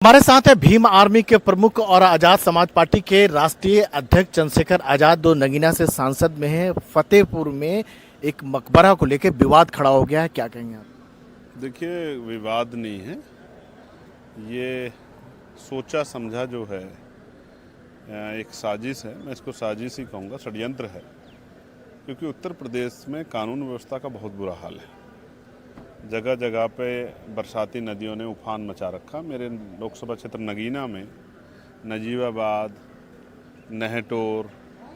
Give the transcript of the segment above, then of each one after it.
हमारे साथ है भीम आर्मी के प्रमुख और आजाद समाज पार्टी के राष्ट्रीय अध्यक्ष चंद्रशेखर आजाद। दो नगीना से सांसद में है। फतेहपुर में एक मकबरा को लेकर विवाद खड़ा हो गया है, क्या कहेंगे आप? देखिए, विवाद नहीं है, ये सोचा समझा जो है एक साजिश है। मैं इसको साजिश ही कहूँगा, षड्यंत्र है। क्योंकि उत्तर प्रदेश में कानून व्यवस्था का बहुत बुरा हाल है। जगह जगह पे बरसाती नदियों ने उफान मचा रखा। मेरे लोकसभा क्षेत्र नगीना में, नजीबाबाद, नहटोर,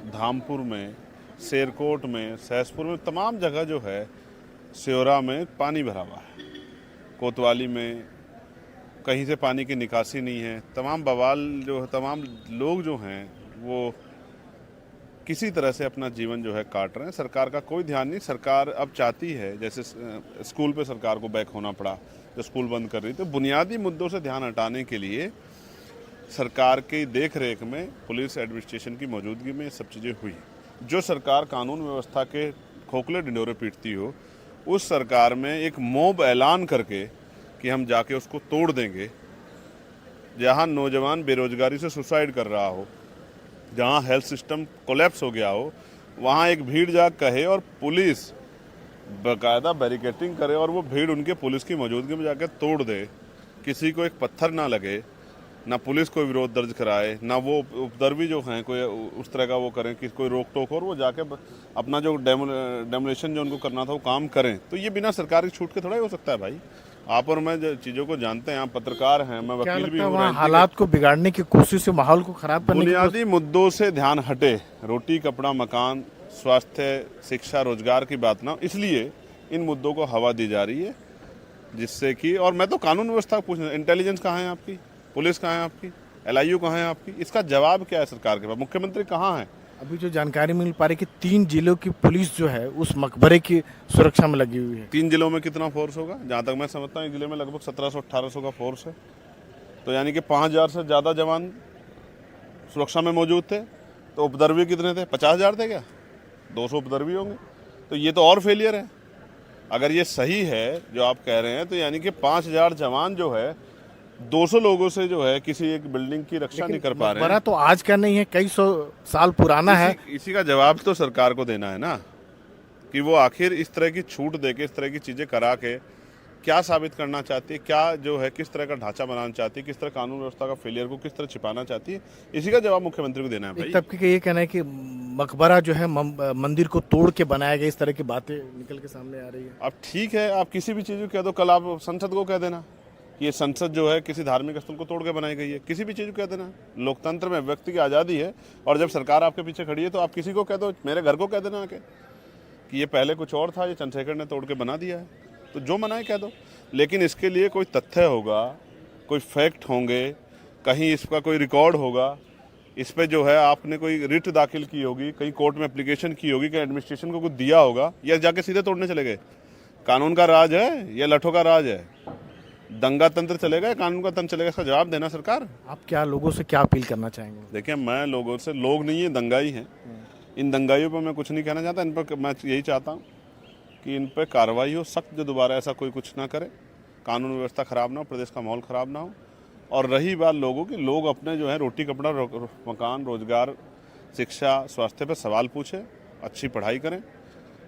धामपुर में, शेरकोट में, सहसपुर में, तमाम जगह जो है, स्योरा में पानी भरा हुआ है। कोतवाली में कहीं से पानी की निकासी नहीं है। तमाम बवाल जो है, तमाम लोग जो हैं वो किसी तरह से अपना जीवन जो है काट रहे हैं। सरकार का कोई ध्यान नहीं। सरकार अब चाहती है, जैसे स्कूल पे सरकार को बैक होना पड़ा, जो स्कूल बंद कर रही, तो बुनियादी मुद्दों से ध्यान हटाने के लिए सरकार की देख रेख में, पुलिस एडमिनिस्ट्रेशन की मौजूदगी में ये सब चीज़ें हुई। जो सरकार कानून व्यवस्था के खोखले ढिंढोरे पीटती हो, उस सरकार में एक मॉब ऐलान करके कि हम जाके उसको तोड़ देंगे। जहाँ नौजवान बेरोजगारी से सुसाइड कर रहा हो, जहाँ हेल्थ सिस्टम कोलैप्स हो गया हो, वहाँ एक भीड़ जा कहे और पुलिस बाकायदा बैरिकेटिंग करे और वो भीड़ उनके पुलिस की मौजूदगी में जाकर तोड़ दे, किसी को एक पत्थर ना लगे, ना पुलिस कोई विरोध दर्ज कराए, ना वो उपद्रवी जो हैं कोई उस तरह का वो करें कि कोई रोक टोक हो, और वो जाके अपना जो डेमोलेशन जो उनको करना था वो काम करें, तो ये बिना सरकार की छूट के थोड़ा ही हो सकता है भाई। आप और मैं जो चीज़ों को जानते हैं, आप पत्रकार हैं, मैं वकील भी हूँ। हालात को बिगाड़ने की कोशिश से, माहौल को खराब करने की बुनियादी मुद्दों से ध्यान हटे, रोटी कपड़ा मकान स्वास्थ्य शिक्षा रोजगार की बात ना, इसलिए इन मुद्दों को हवा दी जा रही है, जिससे कि, और मैं तो कानून व्यवस्था पूछ रहा हूँ, इंटेलिजेंस कहाँ है आपकी, पुलिस कहाँ है आपकी, LIU कहाँ है आपकी, इसका जवाब क्या है सरकार के पास, मुख्यमंत्री कहाँ है? अभी जो जानकारी मिल पा रही है कि 3 जिलों की पुलिस जो है उस मकबरे की सुरक्षा में लगी हुई है। 3 जिलों में कितना फोर्स होगा? जहाँ तक मैं समझता हूँ, एक जिले में लगभग 1700-1800 का फोर्स है। तो यानी कि 5000 से ज़्यादा जवान सुरक्षा में मौजूद थे। तो उपद्रवी कितने थे? 50,000 थे क्या? 200 उपद्रवी होंगे। तो ये तो और फेलियर है। अगर ये सही है जो आप कह रहे हैं, तो यानी कि 5000 जवान जो है 200 लोगों से जो है किसी एक बिल्डिंग की रक्षा नहीं कर पा रहे हैं। तो आज का नहीं है, कई 100 साल पुराना है। इसी का जवाब तो सरकार को देना है ना, कि वो आखिर इस तरह की छूट दे के, इस तरह की चीज़ें करा के क्या साबित करना चाहती है, क्या जो है किस तरह का ढांचा बनाना चाहती है, किस तरह कानून व्यवस्था का फेलियर को किस तरह छिपाना चाहती है। इसी का जवाब मुख्यमंत्री को देना है भाई। एक तबके का ये कहना है कि मकबरा जो है मंदिर को तोड़ के बनाया गया, इस तरह की बातें निकल के सामने आ रही है। अब ठीक है, आप किसी भी चीज़ को कह दो। कल आप संसद को कह देना कि ये संसद जो है किसी धार्मिक स्थल को तोड़ के बनाई गई है, किसी भी चीज़ को कह देना। लोकतंत्र में व्यक्ति की आज़ादी है, और जब सरकार आपके पीछे खड़ी है तो आप किसी को कह दो, मेरे घर को कह देना आके कि ये पहले कुछ और था, ये चंद्रशेखर ने तोड़ के बना दिया है, तो जो मनाए कह दो। लेकिन इसके लिए कोई तथ्य होगा, कोई फैक्ट होंगे, कहीं इसका कोई रिकॉर्ड होगा, इस पर जो है आपने कोई रिट दाखिल की होगी, कहीं कोर्ट में एप्लीकेशन की होगी, कहीं एडमिनिस्ट्रेशन को कुछ दिया होगा, या जाके सीधे तोड़ने चले गए। कानून का राज है या लठों का राज है? दंगा तंत्र चलेगा या कानून का तंत्र चलेगा? इसका जवाब देना सरकार। आप क्या लोगों से क्या अपील करना चाहेंगे? देखिए, मैं लोगों से, लोग नहीं है, दंगाई हैं। इन दंगाइयों पर मैं कुछ नहीं कहना चाहता। इन पर मैं यही चाहता हूँ कि इन पर कार्रवाई हो सख्त, जो दोबारा ऐसा कोई कुछ ना करे, कानून व्यवस्था ख़राब ना हो, प्रदेश का माहौल ख़राब ना हो। और रही बात लोगों की, लोग अपने जो है रोटी कपड़ा मकान रोजगार शिक्षा स्वास्थ्य पर सवाल पूछें, अच्छी पढ़ाई करें,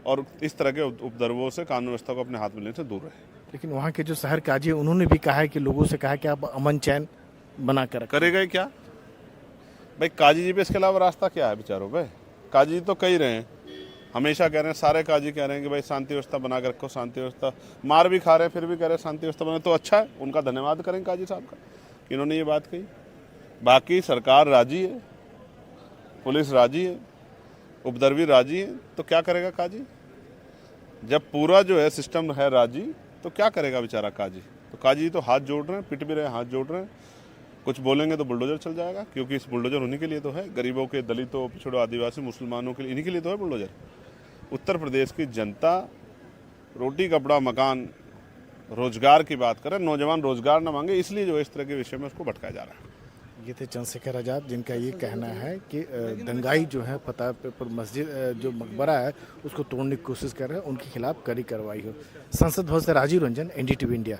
और इस तरह के उपद्रवों से कानून व्यवस्था को अपने हाथ में लेने से दूर रहें। लेकिन वहाँ के जो शहर काजी है, उन्होंने भी कहा है कि लोगों से कहा है कि आप अमन चैन बना कर करेगा ही क्या भाई? काजी जी पे इसके अलावा रास्ता क्या है बेचारों पे? काजी जी तो कह रहे हैं, हमेशा कह रहे हैं, सारे काजी कह रहे हैं कि भाई शांति व्यवस्था बना कर रखो, शांति व्यवस्था। मार भी खा रहे हैं, फिर भी कह रहे हैं शांति व्यवस्था बना। तो अच्छा है, उनका धन्यवाद करेंगे काजी साहब का कि इन्होंने ये बात कही। बाकी सरकार राजी है, पुलिस राजी है, उपद्रवी राजी है, तो क्या करेगा काजी? जब पूरा जो है सिस्टम है राजी, तो क्या करेगा बेचारा काजी? तो काजी तो हाथ जोड़ रहे हैं, पिट भी रहे हैं, हाथ जोड़ रहे हैं। कुछ बोलेंगे तो बुलडोजर चल जाएगा, क्योंकि इस बुलडोजर उन्हीं के लिए तो है, गरीबों के, दलितों, पिछड़ों, आदिवासी, मुसलमानों के लिए, इन्हीं के लिए तो है बुलडोजर। उत्तर प्रदेश की जनता रोटी कपड़ा मकान रोजगार की बात करें, नौजवान रोजगार न मांगे, इसलिए जो इस तरह के विषय में उसको भटकाया जा रहा है। ये थे चंद्रशेखर आजाद, जिनका ये कहना है कि दंगाई जो है फतेहपुर मस्जिद जो मकबरा है उसको तोड़ने की कोशिश कर रहे हैं, उनके खिलाफ कड़ी कार्रवाई हो। संसद भवन से राजीव रंजन, NDTV इंडिया।